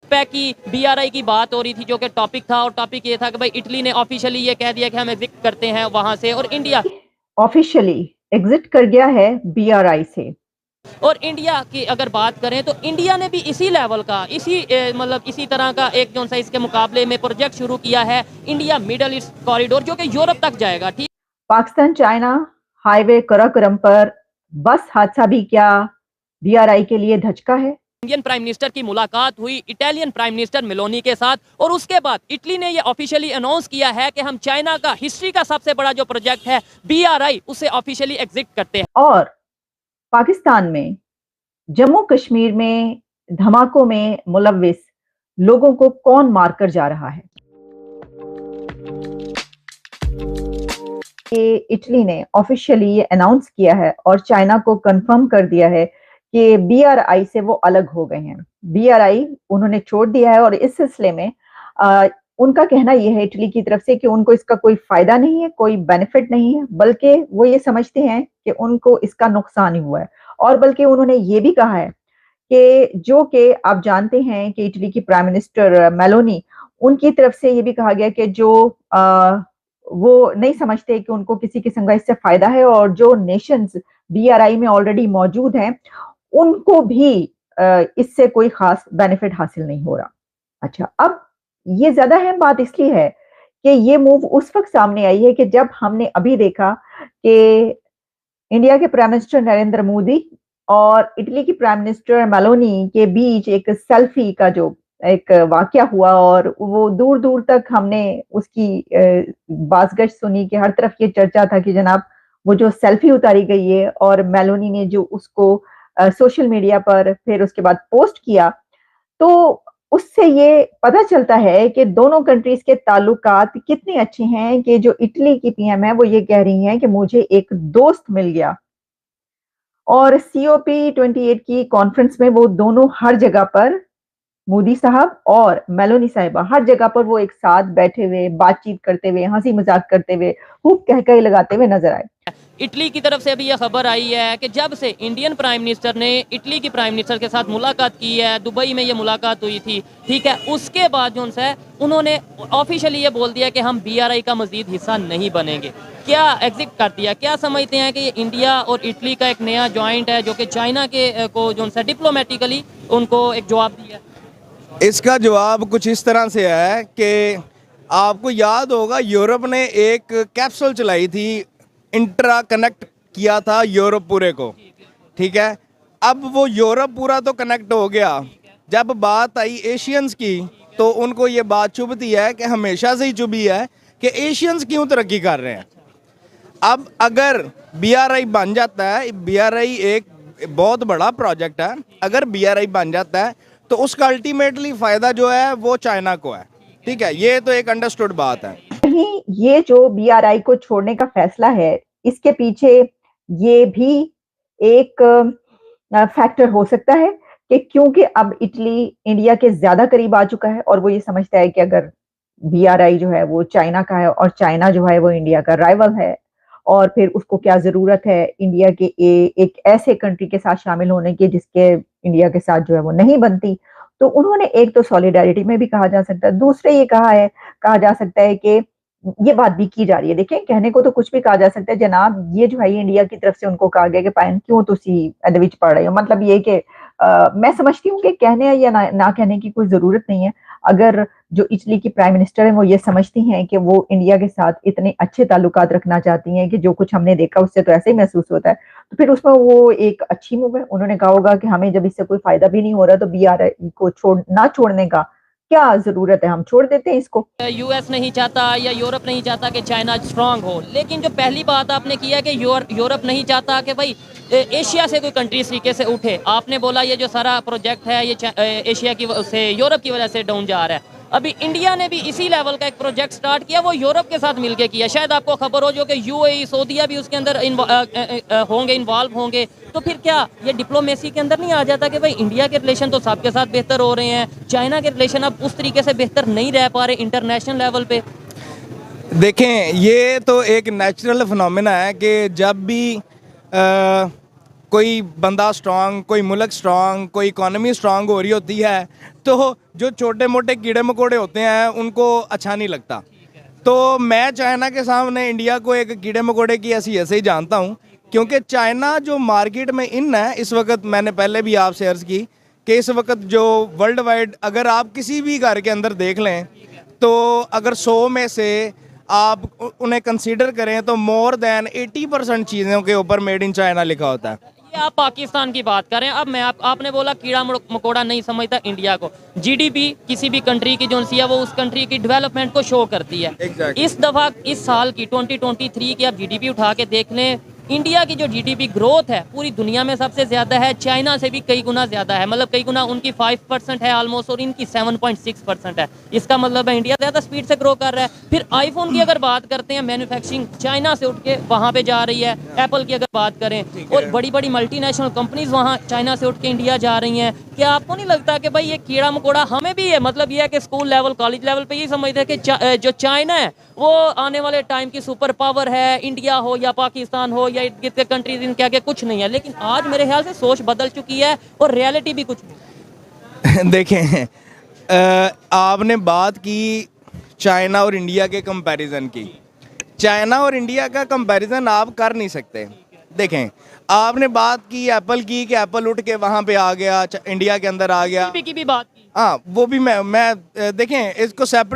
Pack की BRI की बात हो रही थी, जो कि टॉपिक था, और टॉपिक ये था कि भाई इटली ने ऑफिशियली ये कह दिया कि हम एग्जिट करते हैं वहां से, और इंडिया ऑफिशियली एग्जिट कर गया है बीआरआई से। और इंडिया की अगर बात करें तो इंडिया ने भी इसी लेवल का, इसी मतलब इसी तरह का एक जो सा इसके मुकाबले में प्रोजेक्ट शुरू किया है, इंडिया मिडल ईस्ट कॉरिडोर, जो कि यूरोप तक जाएगा। ठीक, पाकिस्तान चाइना हाईवे कराकोरम पर बस हादसा भी क्या बीआरआई के लिए धचका है? इंडियन प्राइम मिनिस्टर की मुलाकात हुई इटालियन प्राइम मिनिस्टर मेलोनी के साथ, और उसके बाद इटली ने यह ऑफिशियली अनाउंस किया है कि हम चाइना का हिस्ट्री का सबसे बड़ा जो प्रोजेक्ट है BRI, उसे ऑफिशियली एग्जिट करते हैं। और पाकिस्तान में जम्मू कश्मीर में धमाकों में मुलव्विस लोगों को कौन मारकर जा रहा है? कि इटली ने ऑफिशियली ये अनाउंस किया है और चाइना को कंफर्म कर दिया है कि बीआरआई से वो अलग हो गए हैं। बीआरआई उन्होंने छोड़ दिया है और इस सिलसिले में उनका कहना यह है इटली की तरफ से कि उनको इसका कोई फायदा नहीं है, कोई बेनिफिट नहीं है, बल्कि वो ये समझते हैं कि उनको इसका नुकसान ही हुआ है। और बल्कि उन्होंने ये भी कहा है कि जो कि आप जानते हैं कि इटली की प्राइम मिनिस्टर मेलोनी, उनकी तरफ से ये भी कहा गया कि जो वो नहीं समझते कि उनको किसी किस्म का इससे फायदा है, और जो नेशंस बीआरआई में ऑलरेडी मौजूद हैं उनको भी इससे कोई खास बेनिफिट हासिल नहीं हो रहा। अच्छा, अब ये ज्यादा अहम बात इसलिए है कि ये मूव उस वक्त सामने आई है कि जब हमने अभी देखा कि इंडिया के प्राइम मिनिस्टर नरेंद्र मोदी और इटली की प्राइम मिनिस्टर मेलोनी के बीच एक सेल्फी का जो एक वाकया हुआ, और वो दूर दूर तक हमने उसकी बाज़गश्त सुनी कि हर तरफ ये चर्चा था कि जनाब वो जो सेल्फी उतारी गई है और मेलोनी ने जो उसको सोशल मीडिया पर फिर उसके बाद पोस्ट किया, तो उससे ये पता चलता है कि दोनों कंट्रीज के ताल्लुकात कितने अच्छे हैं कि जो इटली की पीएम है वो ये कह रही हैं कि मुझे एक दोस्त मिल गया। और COP28 की कॉन्फ्रेंस में वो दोनों हर जगह पर, मोदी साहब और मेलोनी साहिबा, हर जगह पर वो एक साथ बैठे हुए बातचीत करते हुए हंसी मजाक करते हुए खूब कहकहे लगाते हुए नजर आए। इटली की तरफ से अभी यह खबर आई है कि जब से इंडियन प्राइम मिनिस्टर ने इटली की प्राइम मिनिस्टर के साथ मुलाकात की है, दुबई में ये मुलाकात हुई थी, ठीक है, उसके बाद जो है उन्होंने ऑफिशियली ये बोल दिया कि हम BRI का मजीद हिस्सा नहीं बनेंगे। क्या एग्जिट कर दिया? क्या समझते हैं कि ये इंडिया और इटली का एक नया ज्वाइंट है जो कि चाइना के को जो है डिप्लोमेटिकली उनको एक जवाब दिया? इसका जवाब कुछ इस तरह से है कि आपको याद होगा यूरोप ने एक कैप्सूल चलाई थी, इंट्रा कनेक्ट किया था यूरोप पूरे को, ठीक है। अब वो यूरोप पूरा तो कनेक्ट हो गया, जब बात आई एशियंस की तो उनको ये बात चुभती है कि हमेशा से ही चुभी है कि एशियंस क्यों तरक्की कर रहे हैं। अब अगर BRI बन जाता है, BRI एक बहुत बड़ा प्रोजेक्ट है, अगर BRI बन जाता है तो उसका अल्टीमेटली फायदा जो है वो चाइना को है, ठीक है। ये तो एक अंडरस्टूड बात है। कहीं ये जो बीआरआई को छोड़ने का फैसला है, इसके पीछे ये भी एक फैक्टर हो सकता है कि क्योंकि अब इटली इंडिया के ज्यादा करीब आ चुका है और वो ये समझता है कि अगर बीआरआई जो है वो चाइना का है और चाइना जो है वो इंडिया का राइवल है, और फिर उसको क्या जरूरत है इंडिया के एक ऐसे कंट्री के साथ शामिल होने की जिसके इंडिया के साथ जो है वो नहीं बनती। तो उन्होंने एक तो सॉलिडारिटी में भी कहा जा सकता है, दूसरे ये कहा जा सकता है कि ये बात भी की जा रही है। देखिए, कहने को तो कुछ भी कहा जा सकता है जनाब, ये जो है ये इंडिया की तरफ से उनको कहा गया कि पायन क्यों तुसी ਇਹਦੇ ਵਿੱਚ पड़ रहे हो, मतलब ये कि मैं समझती हूँ कि कहने या ना कहने की कोई जरूरत नहीं है। अगर जो इटली की प्राइम मिनिस्टर है वो ये समझती हैं कि वो इंडिया के साथ इतने अच्छे ताल्लुकात रखना चाहती हैं कि जो कुछ हमने देखा उससे तो ऐसे ही महसूस होता है, तो फिर उसमें वो एक अच्छी मूव है। उन्होंने कहा होगा कि हमें जब इससे कोई फायदा भी नहीं हो रहा तो बीआरआई को छोड़ने का क्या जरूरत है, हम छोड़ देते हैं इसको। US नहीं चाहता या यूरोप नहीं चाहता कि चाइना स्ट्रांग हो, लेकिन जो पहली बात आपने की है कि यूरोप नहीं चाहता कि भाई एशिया से कोई कंट्री इस तरीके से उठे। आपने बोला ये जो सारा प्रोजेक्ट है ये एशिया की से यूरोप की वजह से डाउन जा रहा है। अभी इंडिया ने भी इसी लेवल का एक प्रोजेक्ट स्टार्ट किया, वो यूरोप के साथ मिलकर किया। शायद आपको खबर हो जो कि UAE सऊदीया भी उसके अंदर इन्वॉल्व होंगे। तो फिर क्या ये डिप्लोमेसी के अंदर नहीं आ जाता कि भाई इंडिया के रिलेशन तो सबके साथ बेहतर हो रहे हैं, चाइना के रिलेशन अब उस तरीके से बेहतर नहीं रह पा रहे इंटरनेशनल लेवल पे? देखें, ये तो एक नेचुरल फिनोमेना है कि जब भी कोई बंदा स्ट्रांग, कोई मुल्क स्ट्रांग, कोई इकोनॉमी स्ट्रांग हो रही होती है, तो जो छोटे मोटे कीड़े मकोड़े होते हैं उनको अच्छा नहीं लगता। तो मैं चाइना के सामने इंडिया को एक कीड़े मकोड़े की हैसियत से ही जानता हूँ, क्योंकि चाइना जो मार्केट में इन है इस वक्त, मैंने पहले भी आपसे अर्ज़ की कि इस वक्त जो वर्ल्ड वाइड अगर आप किसी भी घर के अंदर देख लें, तो अगर 100 में से आप उन्हें कंसीडर करें तो मोर देन 80% चीज़ों के ऊपर मेड इन चाइना लिखा होता है। ये आप पाकिस्तान की बात करें। अब मैं आपने बोला कीड़ा मकोड़ा नहीं समझता इंडिया को। जीडीपी किसी भी कंट्री की जो है वो उस कंट्री की डेवलपमेंट को शो करती है। Exactly. इस दफ़ा इस साल की 2023 की आप जीडीपी उठा के देख लें, इंडिया की जो जीडीपी ग्रोथ है पूरी दुनिया में सबसे ज़्यादा है, चाइना से भी कई गुना ज़्यादा है, मतलब कई गुना। उनकी 5% है ऑलमोस्ट और इनकी 7.6% है। इसका मतलब है इंडिया ज़्यादा स्पीड से ग्रो कर रहा है। फिर आईफोन की अगर बात करते हैं, मैन्युफैक्चरिंग चाइना से उठ के वहाँ पे जा रही है। एप्पल की अगर बात करें, और बड़ी बड़ी मल्टीनेशनल कंपनीज वहाँ चाइना से उठ के इंडिया जा रही हैं। क्या आपको नहीं लगता कि भाई ये कीड़ा मकोड़ा हमें भी है, मतलब ये है कि स्कूल लेवल कॉलेज लेवल पे ये समझते हैं कि जो चाइना है वो आने वाले टाइम की सुपर पावर है, इंडिया हो या पाकिस्तान हो या इर्द गिर्द के कंट्रीज, इनके आगे कुछ नहीं है। लेकिन आज मेरे ख्याल से सोच बदल चुकी है और रियलिटी भी कुछ नहीं। देखें, आपने बात की चाइना और इंडिया के कंपैरिजन की। चाइना और इंडिया का कंपैरिजन आप कर नहीं सकते। देखें, आपने बात की एप्पल की कि एप्पल उठ के वहाँ पे आ गया, इंडिया के अंदर आ गया। की भी बात की, हाँ, वो भी मैं देखें इसको सेपरेट